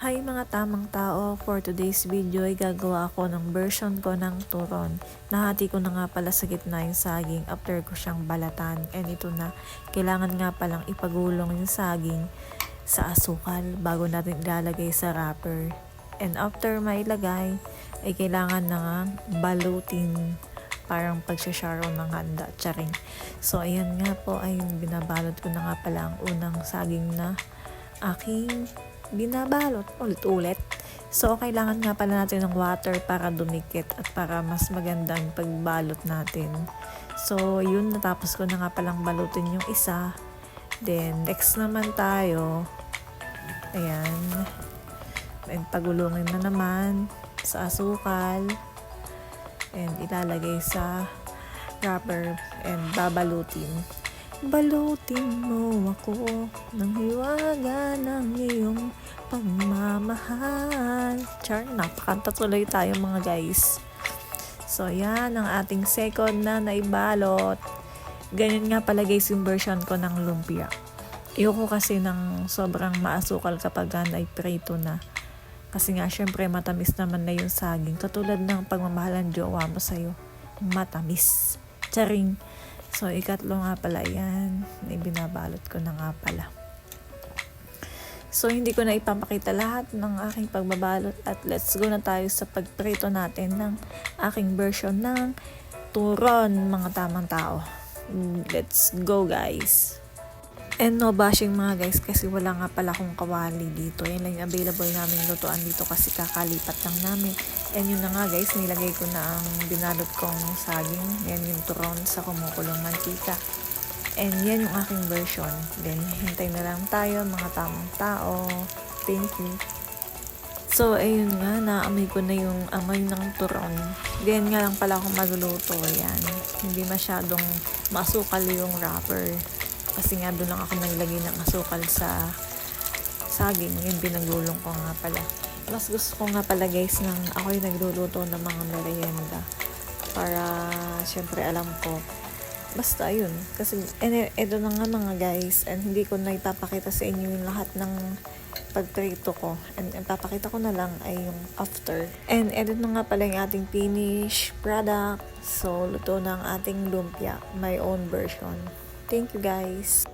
Hi mga tamang tao, for today's video ay gagawa ako ng version ko ng turon. Nahati ko na nga pala sa gitna yung saging after ko siyang balatan. And ito na, kailangan nga palang ipagulong yung saging sa asukal bago natin ilalagay sa wrapper. And after mailagay, ay kailangan na nga balutin, parang pagsasharo ng handa, charing. So ayan nga po, ay binabalot ko na nga pala ang unang saging na aking binabalot ulit-ulit. So, kailangan nga pala natin ng water para dumikit at para mas maganda ang pagbalot natin. So, yun, natapos ko na nga palang balutin yung isa. Then, next naman tayo. Ayan. And pagulungin na naman sa asukal. And ilalagay sa wrapper and babalutin. Balutin mo ako ng hiwaga ng iyong pagmamahal. Char, napakanta tuloy tayo mga guys. So, yan ang ating second na naibalot. Ganyan nga pala guys yung version ko ng lumpia. Ayoko kasi ng sobrang maasukal kapag naiprito na. Kasi nga syempre matamis naman na yung saging. Katulad ng pagmamahal ng jowa mo sa'yo. Matamis. Charing. So, ikatlo nga pala yan. Binabalot ko na nga pala. So, hindi ko na ipapakita lahat ng aking pagbabalot. At let's go na tayo sa pagprito natin ng aking version ng turon, mga tamang tao. Let's go guys! And no bashing mga guys kasi wala nga pala akong kawali dito. Yan lang yung available namin lutuan dito kasi kakalipat lang namin. And yun na nga guys, nilagay ko na ang binalot kong saging. Yan yung turon sa kumukulong mantika. And yan yung aking version. Then hintay na lang tayo mga tamang tao. Thank you. So ayun nga, naamoy ko na yung amoy ng turon. Then nga lang pala akong magluluto. Yan. Hindi masyadong masukal yung wrapper. Kasi nga doon lang ako naglagay ng asukal sa saging. Yung binagulong ko nga pala. Mas gusto ko nga pala guys nang ako yung nagluluto ng mga merienda. Para syempre alam ko. Basta yun. Kasi eto na nga mga guys. And hindi ko na ipapakita sa inyo yung lahat ng pagprito ko. And ipapakita ko na lang ay yung after. And eto na nga pala yung ating finished product. So luto na ang ating lumpia. My own version. Thank you guys.